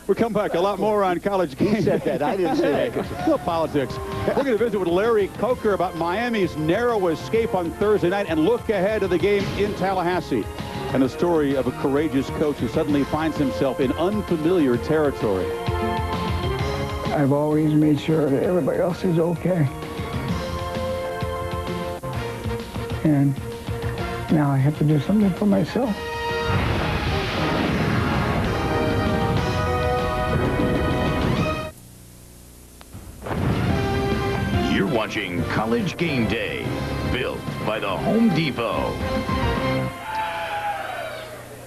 We'll come back. A lot more on College Game. You said that. I didn't say that. Little politics. We're going to visit with Larry Coker about Miami's narrow escape on Thursday night and look ahead to the game in Tallahassee. And the story of a courageous coach who suddenly finds himself in unfamiliar territory. I've always made sure that everybody else is okay. And now I have to do something for myself. You're watching College Game Day, built by the Home Depot.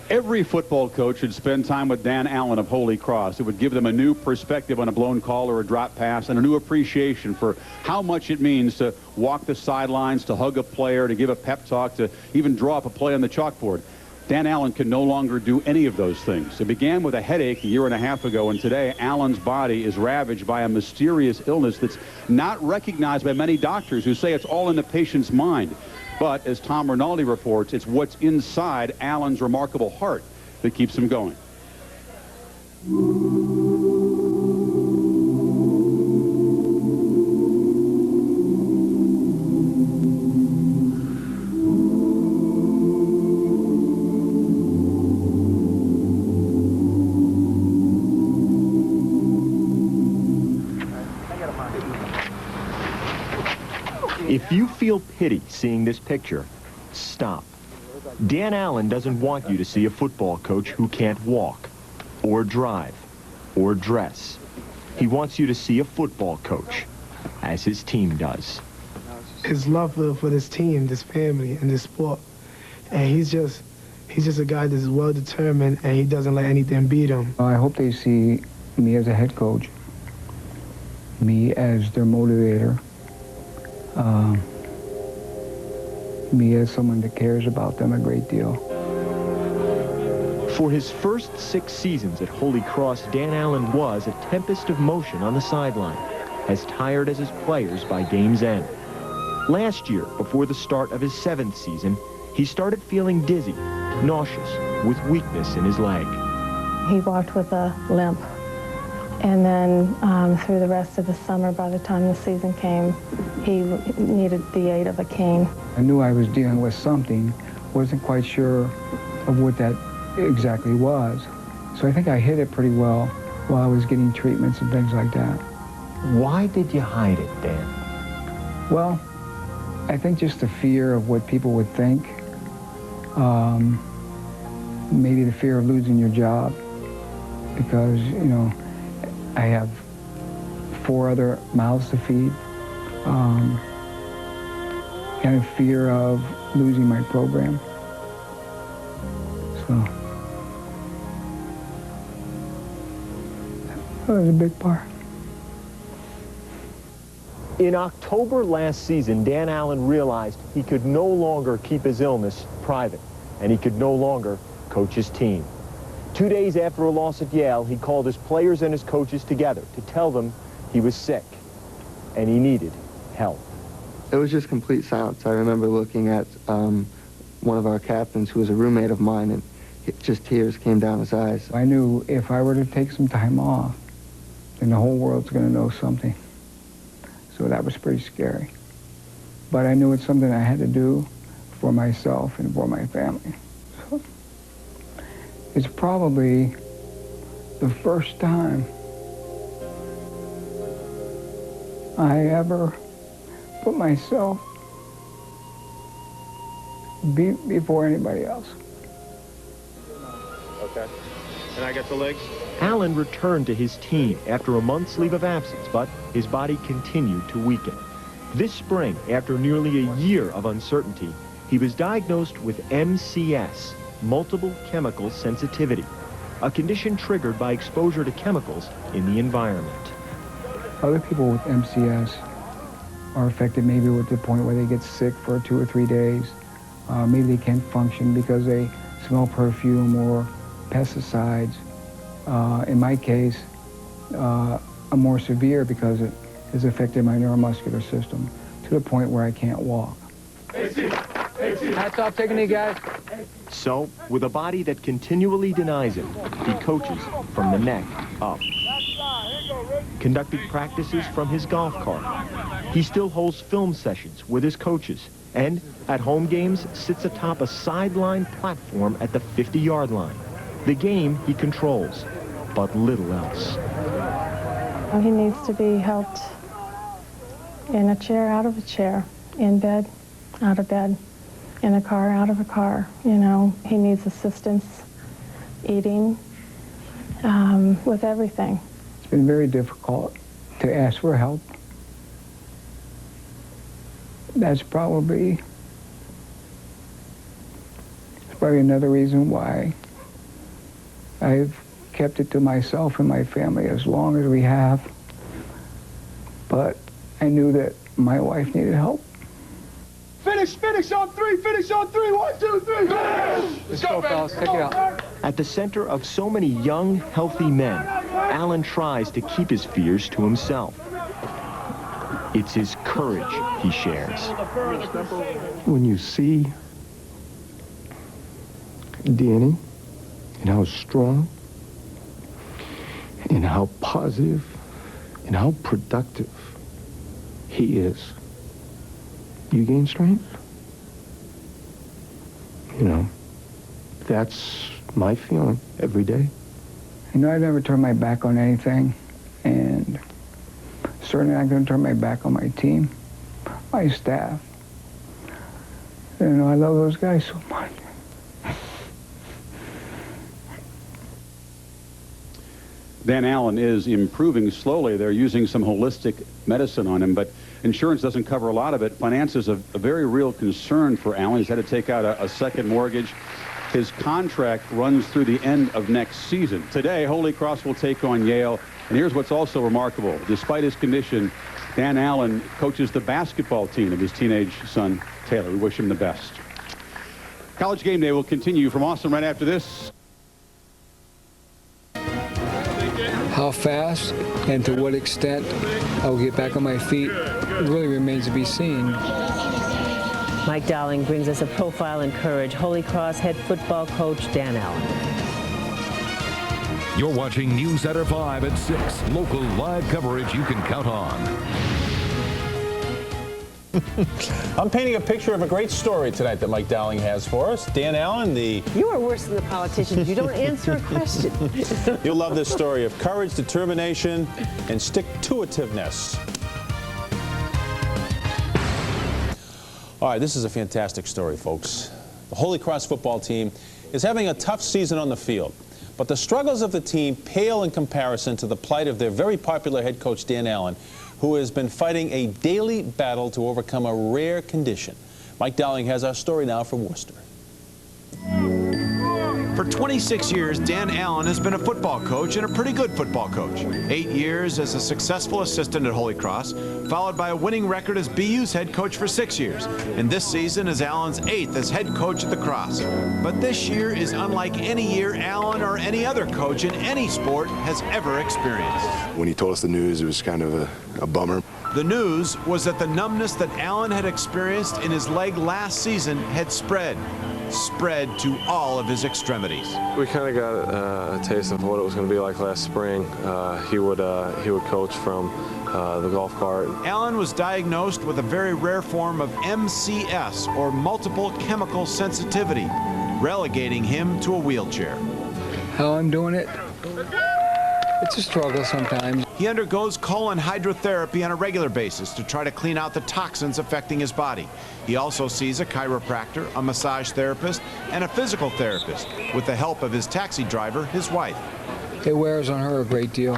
Every football coach should spend time with Dan Allen of Holy Cross. It would give them a new perspective on a blown call or a drop pass and a new appreciation for how much it means to walk the sidelines, to hug a player, to give a pep talk, to even draw up a play on the chalkboard. Dan Allen can no longer do any of those things. It began with a headache a year and a half ago, and today Allen's body is ravaged by a mysterious illness that's not recognized by many doctors who say it's all in the patient's mind. But as Tom Rinaldi reports, it's what's inside Allen's remarkable heart that keeps him going. If you feel pity seeing this picture, stop. Dan Allen doesn't want you to see a football coach who can't walk, or drive, or dress. He wants you to see a football coach, as his team does. His love for this team, this family, and this sport. And he's just a guy that's well determined, and he doesn't let anything beat him. I hope they see me as a head coach, me as their motivator, me as someone that cares about them a great deal. For his first 6 seasons at Holy Cross, Dan Allen was a tempest of motion on the sideline, as tired as his players by game's end. Last year, before the start of his 7th season, he started feeling dizzy, nauseous, with weakness in his leg. He walked with a limp. And then through the rest of the summer, by the time the season came, he needed the aid of a cane. I knew I was dealing with something, wasn't quite sure of what that exactly was. So I think I hid it pretty well while I was getting treatments and things like that. Why did you hide it, Dan? Well, I think just the fear of what people would think, maybe the fear of losing your job, because, you know, I have 4 other mouths to feed, and a fear of losing my program. So that was a big part. In October last season, Dan Allen realized he could no longer keep his illness private, and he could no longer coach his team. 2 days after a loss at Yale, he called his players and his coaches together to tell them he was sick and he needed help. It was just complete silence. I remember looking at one of our captains who was a roommate of mine, and just tears came down his eyes. I knew if I were to take some time off, then the whole world's going to know something. So that was pretty scary. But I knew it's something I had to do for myself and for my family. So it's probably the first time I ever put myself before anybody else. Okay. And I got the legs? Allen returned to his team after a month's leave of absence, but his body continued to weaken. This spring, after nearly a year of uncertainty, he was diagnosed with MCS, multiple chemical sensitivity, a condition triggered by exposure to chemicals in the environment. Other people with MCS are affected maybe with the point where they get sick for 2 or 3 days. Maybe they can't function because they smell perfume or pesticides. In my case, I'm more severe because it has affected my neuromuscular system to the point where I can't walk. Hats off, take a knee, guys. So, with a body that continually denies him, he coaches from the neck up. Conducting practices from his golf cart. He still holds film sessions with his coaches, and at home games sits atop a sideline platform at the 50-yard line. The game he controls, but little else. He needs to be helped in a chair, out of a chair, in bed, out of bed, in a car, out of a car. You know, he needs assistance, eating, with everything. It's been very difficult to ask for help. That's probably another reason why I've kept it to myself and my family as long as we have. But I knew that my wife needed help. Finish on three, 1, 2, 3, finish! Let's go, fellas, take it out. At the center of so many young, healthy men, Alan tries to keep his fears to himself. It's his courage he shares. When you see Danny and how strong and how positive and how productive he is, you gain strength. You know, that's my feeling every day. You know, I never turn my back on anything, and certainly not going to turn my back on my team, my staff. You know, I love those guys so much. Dan Allen is improving slowly. They're using some holistic medicine on him, but insurance doesn't cover a lot of it. Finance is a very real concern for Allen. He's had to take out a second mortgage. His contract runs through the end of next season. Today, Holy Cross will take on Yale. And here's what's also remarkable. Despite his condition, Dan Allen coaches the basketball team of his teenage son, Taylor. We wish him the best. College Game Day will continue from Austin right after this. How fast and to what extent I will get back on my feet really remains to be seen. Mike Dowling brings us a profile in courage. Holy Cross head football coach Dan Allen. You're watching News Center 5 at 6. Local live coverage you can count on. I'm painting a picture of a great story tonight that Mike Dowling has for us. Dan Allen, You are worse than the politicians. You don't answer a question. You'll love this story of courage, determination, and stick-to-itiveness. All right, this is a fantastic story, folks. The Holy Cross football team is having a tough season on the field, but the struggles of the team pale in comparison to the plight of their very popular head coach, Dan Allen, who has been fighting a daily battle to overcome a rare condition. Mike Dowling has our story now from Worcester. For 26 years, Dan Allen has been a football coach and a pretty good football coach. 8 years as a successful assistant at Holy Cross, followed by a winning record as BU's head coach for 6 years. And this season is Allen's 8th as head coach at the Cross. But this year is unlike any year Allen or any other coach in any sport has ever experienced. When he told us the news, it was kind of a bummer. The news was that the numbness that Allen had experienced in his leg last season had spread to all of his extremities. We kind of got a taste of what it was going to be like last spring. He would coach from the golf cart. Allen was diagnosed with a very rare form of MCS, or multiple chemical sensitivity, relegating him to a wheelchair. How I'm doing it? It's a struggle sometimes. He undergoes colon hydrotherapy on a regular basis to try to clean out the toxins affecting his body. He also sees a chiropractor, a massage therapist, and a physical therapist, with the help of his taxi driver, his wife. It wears on her a great deal,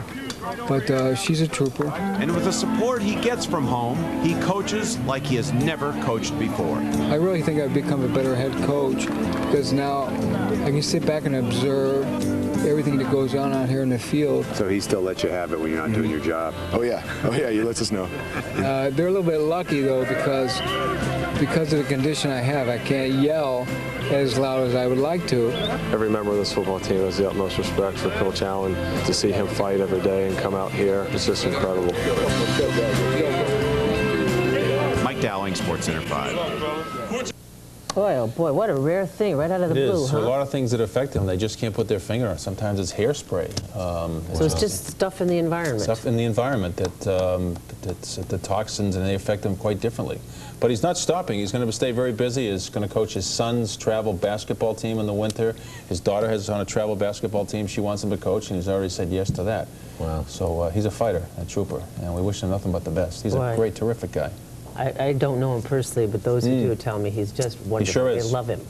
but she's a trooper. And with the support he gets from home, he coaches like he has never coached before. I really think I've become a better head coach because now I can sit back and observe everything that goes on out here in the field. So he still lets you have it when you're not doing your job? Oh yeah, he lets us know. They're a little bit lucky though because of the condition I have. I can't yell as loud as I would like to. Every member of this football team has the utmost respect for Coach Allen. To see him fight every day and come out here, it's just incredible. Mike Dowling, SportsCenter 5. Boy, oh boy, what a rare thing, right out of the It blue, is. huh? A lot of things that affect them, they just can't put their finger on. Sometimes it's hairspray. So it's just stuff in the environment. Stuff in the environment that's the toxins, and they affect him quite differently. But he's not stopping. He's going to stay very busy. He's going to coach his son's travel basketball team in the winter. His daughter has on a travel basketball team she wants him to coach, and he's already said yes to that. Wow. So he's a fighter, a trooper, and we wish him nothing but the best. He's a great, terrific guy. I don't know him personally, but those who do tell me he's just wonderful. He sure is. They love him.